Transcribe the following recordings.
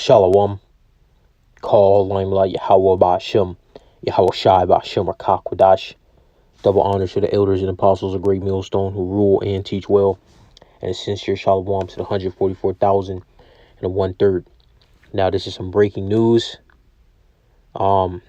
Shalom. Call Limelight Yahweh Ba'Shem, Yahweh Shai Ba'Shem Rakakwadash. Double honors to the elders and apostles of Great Millstone who rule and teach well. And a sincere shalom to the 144,000 and the 1/3. Now, this is some breaking news. You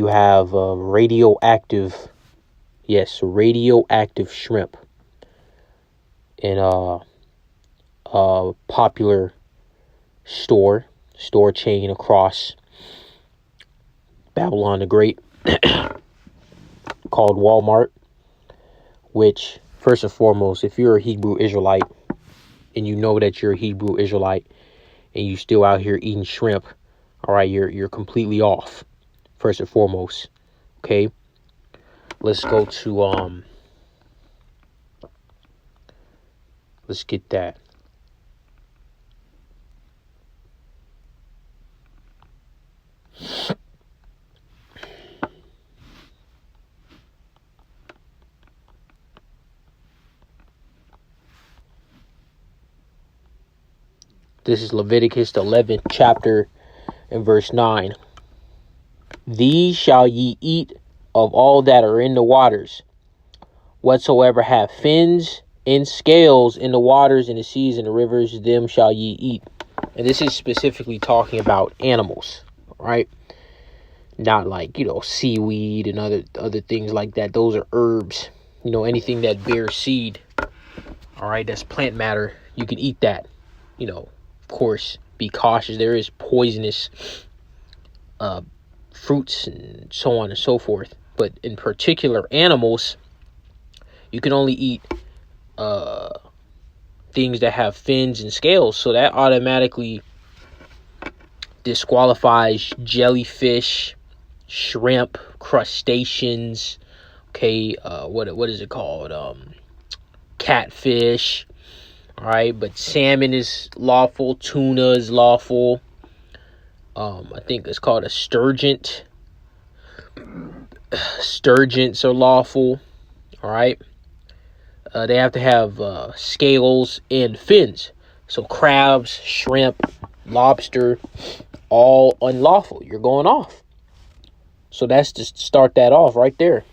have radioactive shrimp in a popular store chain across Babylon the Great called Walmart, which, first and foremost, if you're a Hebrew Israelite and you know that you're a Hebrew Israelite and you still out here eating shrimp, all right, you're completely off, first and foremost. Okay, let's go to let's get that. This is Leviticus, the 11th chapter, and verse 9. These shall ye eat of all that are in the waters, whatsoever have fins and scales in the waters, in the seas, and the rivers, them shall ye eat. And this is specifically talking about animals, right? Not like, seaweed and other things like that. Those are herbs. Anything that bears seed, all right, that's plant matter. You can eat that. Of course, be cautious. There is poisonous fruits and so on and so forth. But in particular, animals, you can only eat things that have fins and scales. So that automatically disqualifies jellyfish, shrimp, crustaceans. Okay, what is it called? Catfish. All right, but salmon is lawful. Tuna is lawful. I think it's called a sturgeon. Sturgeons are lawful. All right. They have to have scales and fins. So crabs, shrimp, lobster, all unlawful. You're going off. So that's to start that off right there.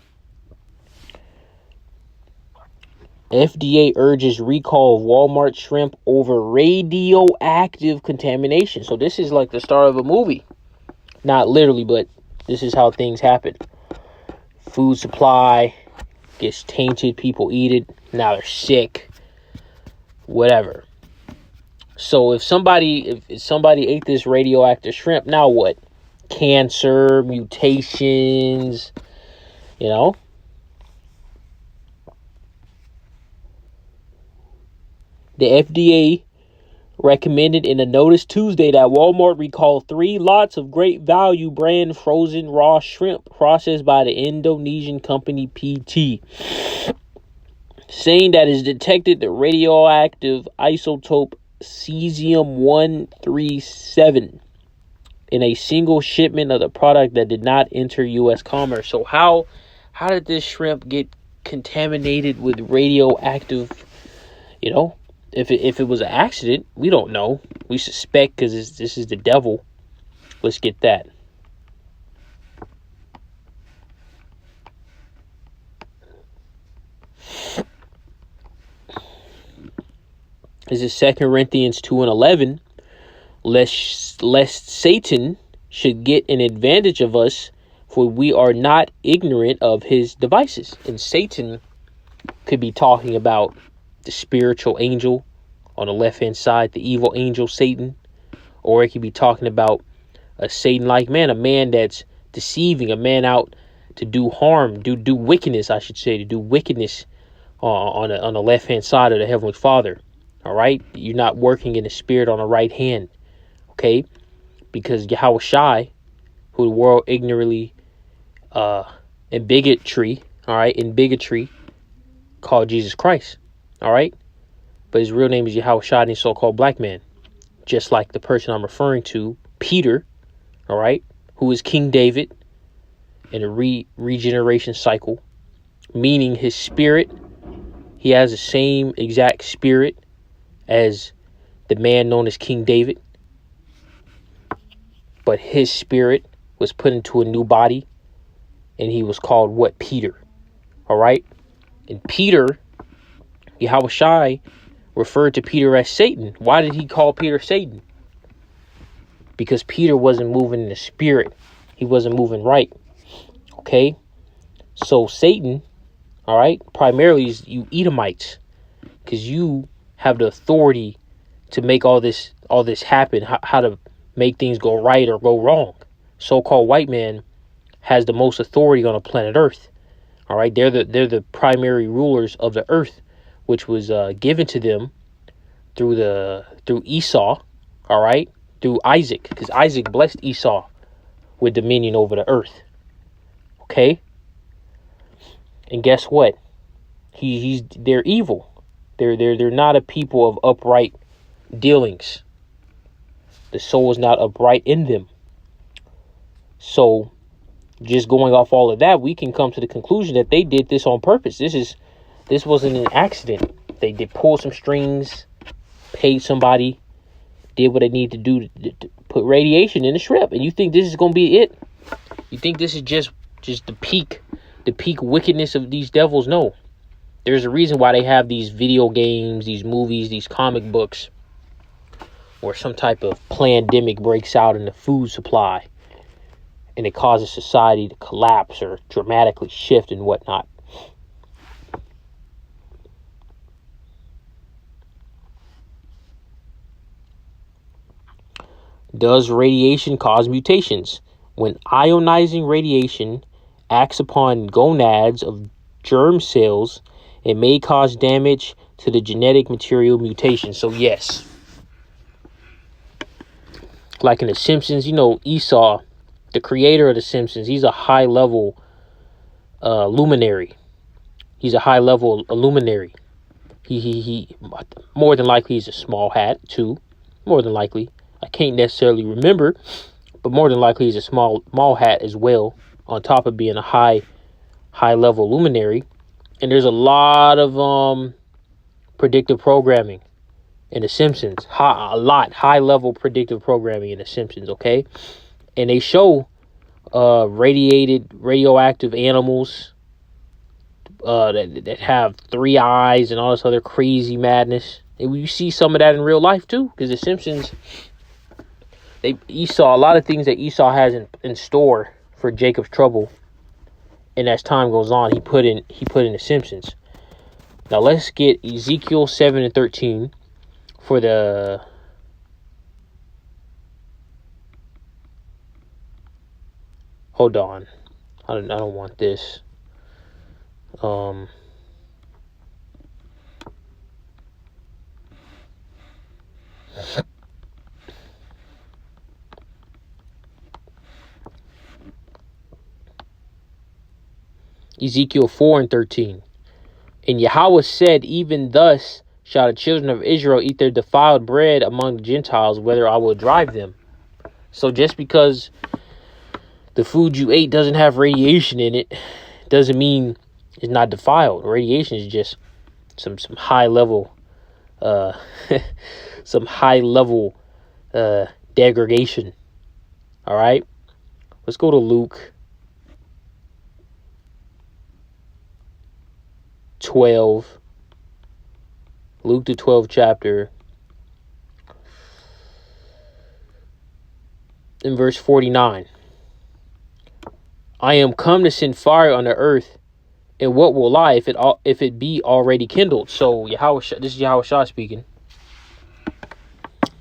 FDA urges recall of Walmart shrimp over radioactive contamination. So this is like the start of a movie. Not literally, but this is how things happen. Food supply gets tainted. People eat it. Now they're sick. Whatever. So if somebody ate this radioactive shrimp, now what? Cancer, mutations, The FDA recommended in a notice Tuesday that Walmart recall 3 lots of Great Value brand frozen raw shrimp processed by the Indonesian company PT, saying that it's detected the radioactive isotope cesium-137 in a single shipment of the product that did not enter U.S. commerce. So how did this shrimp get contaminated with radioactive, If it was an accident, we don't know. We suspect because this is the devil. Let's get that. This is 2 Corinthians 2:11. Lest Satan should get an advantage of us, for we are not ignorant of his devices. And Satan could be talking about the spiritual angel on the left-hand side, the evil angel Satan, or it could be talking about a Satan-like man, a man that's deceiving, a man out to do harm, do wickedness, I should say, to do wickedness on the left-hand side of the Heavenly Father. All right, you're not working in the spirit on the right hand, okay? Because Yahweh Shai, who the world ignorantly in bigotry, called Jesus Christ, all right? But his real name is Yahweh Shai, and he's so-called black man. Just like the person I'm referring to, Peter, all right, who is King David in a regeneration cycle, meaning his spirit, he has the same exact spirit as the man known as King David. but his spirit was put into a new body, and he was called what? Peter. All right. And Peter, Yahweh Shai referred to Peter as Satan. Why did he call Peter Satan? Because Peter wasn't moving in the spirit. He wasn't moving right. Okay. So Satan, all right, primarily is you Edomites, because you have the authority to make all this happen, how to make things go right or go wrong. So-called white man has the most authority on the planet Earth. All right, they're the primary rulers of the earth, which was given to them through Esau. All right, through Isaac, because Isaac blessed Esau with dominion over the earth. Okay, and guess what? They're evil. They're not a people of upright dealings. The soul is not upright in them. So, just going off all of that, we can come to the conclusion that they did this on purpose. This wasn't an accident. They did pull some strings, paid somebody, did what they need to do to put radiation in the shrimp. And you think this is going to be it? You think this is just the peak wickedness of these devils? No. There's a reason why they have these video games, these movies, these comic books, or some type of pandemic breaks out in the food supply, and it causes society to collapse or dramatically shift and whatnot. Does radiation cause mutations? When ionizing radiation acts upon gonads of germ cells, it may cause damage to the genetic material mutation. So yes, like in The Simpsons, Esau, the creator of The Simpsons, he's a high-level luminary. He's a high-level luminary. He more than likely he's a small hat too. More than likely, I can't necessarily remember, but more than likely he's a small hat as well. On top of being a high-level luminary, and there's a lot of predictive programming in The Simpsons. High-level predictive programming in The Simpsons. Okay. And they show radioactive animals that have 3 eyes and all this other crazy madness. And we see some of that in real life too, because The Simpsons, a lot of things that Esau has in store for Jacob's trouble. And as time goes on, he put in The Simpsons. Now let's get Ezekiel 7 and 13 for the. Hold on, I don't want this. Ezekiel 4 and 13. And Yahweh said, even thus shall the children of Israel eat their defiled bread among the Gentiles, whether I will drive them. So just because the food you ate doesn't have radiation in it, doesn't mean it's not defiled. Radiation is just some high level, degradation. All right, let's go to Luke 12. Luke the 12th chapter, in verse 49. I am come to send fire on the earth, and what will lie if it be already kindled? So this is Yahweh Shah speaking.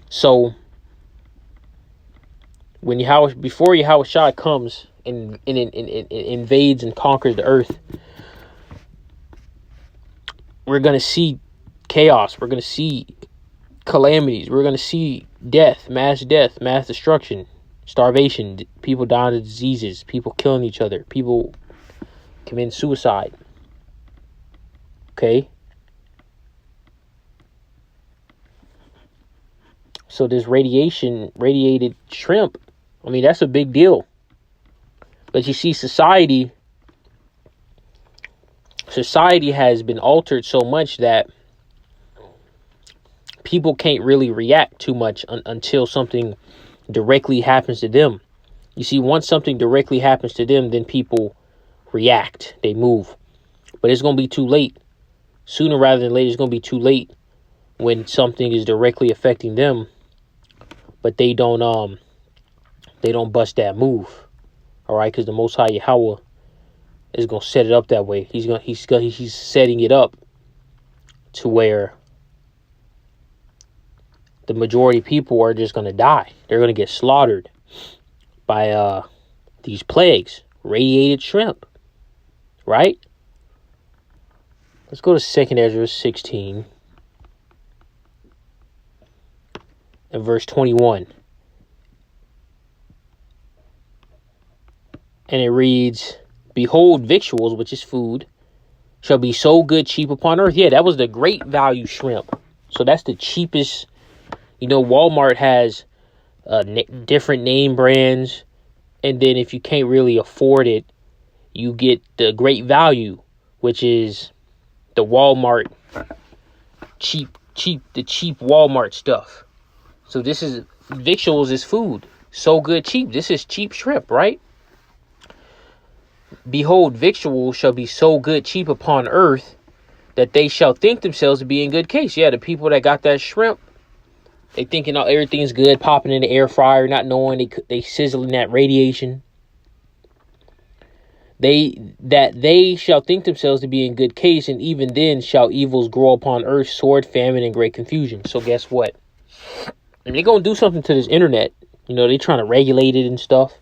So before Yahweh Shah comes and invades and conquers the earth, we're gonna see chaos. We're gonna see calamities. We're gonna see mass destruction, starvation, people dying of diseases, people killing each other, people committing suicide. Okay? So this radiated shrimp, I mean, that's a big deal. But you see, society has been altered so much that people can't really react too much until something directly happens to them. You see, once something directly happens to them, then people react, they move. But it's going to be too late. Sooner rather than later, it's going to be too late when something is directly affecting them, but they don't bust that move. All right, because the Most High Yahweh is going to set it up that way. He's setting it up to where the majority of people are just going to die. They're going to get slaughtered by these plagues, radiated shrimp, right? Let's go to 2nd Ezra 16 and verse 21. And it reads, "Behold, victuals," which is food, "shall be so good cheap upon earth." Yeah, that was the great value shrimp. So that's the cheapest. You know, Walmart has different name brands. And then if you can't really afford it, you get the great value, which is the Walmart cheap Walmart stuff. So this is victuals is food. So good cheap. This is cheap shrimp, right? "Behold, victuals shall be so good cheap upon earth that they shall think themselves to be in good case." Yeah, the people that got that shrimp, they thinking everything's good, popping in the air fryer, not knowing they sizzling that radiation. They shall think themselves to be in good case, and even then shall evils grow upon earth, sword, famine, and great confusion. So guess what? I mean, they're gonna do something to this internet. You know, they're trying to regulate it and stuff.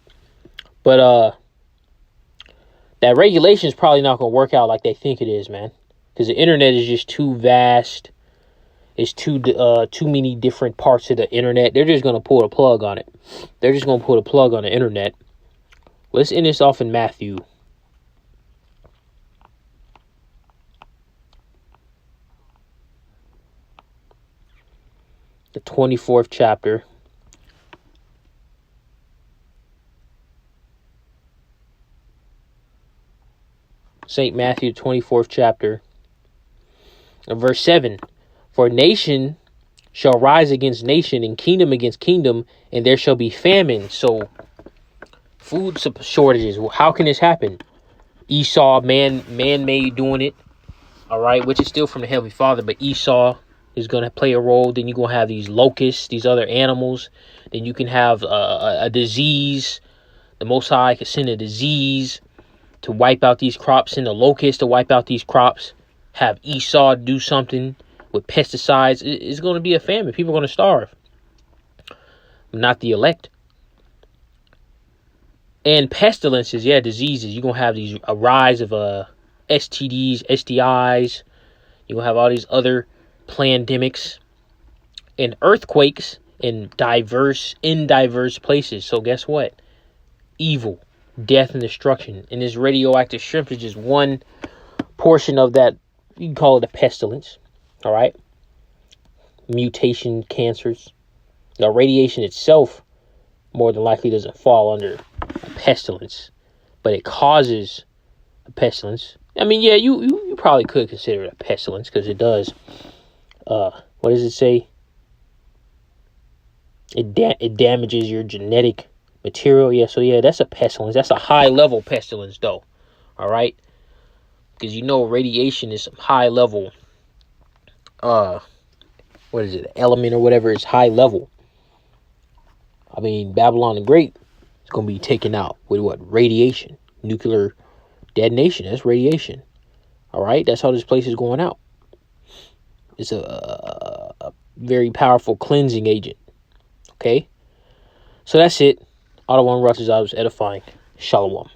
But that regulation is probably not gonna work out like they think it is, man. Because the internet is just too vast. It's too many different parts of the internet. They're just gonna pull the plug on it. They're just gonna pull the plug on the internet. Let's end this off in Matthew. The 24th chapter. St. Matthew, 24th chapter. And verse 7. "For nation shall rise against nation, and kingdom against kingdom, and there shall be famine." So, food shortages. How can this happen? Esau, man-made doing it. All right, which is still from the Heavenly Father, but Esau is going to play a role. Then you're going to have these locusts, these other animals. Then you can have a disease. The Most High can send a disease to wipe out these crops, send a locust to wipe out these crops. Have Esau do something with pesticides. It's going to be a famine. People are going to starve. Not the elect. And pestilences, yeah, diseases. You're going to have a rise of STDs, STIs. You're going to have all these other pandemics and earthquakes in diverse places. So guess what? Evil, death, and destruction. And this radioactive shrimp is just one portion of that. You can call it a pestilence. All right. Mutation, cancers. Now, radiation itself more than likely doesn't fall under a pestilence, but it causes a pestilence. I mean, yeah, you probably could consider it a pestilence because it does. What does it say? It damages your genetic material. Yeah, so yeah, that's a pestilence. That's a high level pestilence, though. All right, because radiation is some high level. What is it? Element or whatever is high level. I mean, Babylon the Great is going to be taken out with what? Radiation, nuclear detonation. That's radiation. All right, that's how this place is going out. It's a very powerful cleansing agent. Okay, so that's it. All I want to rush is I was edifying. Shalom.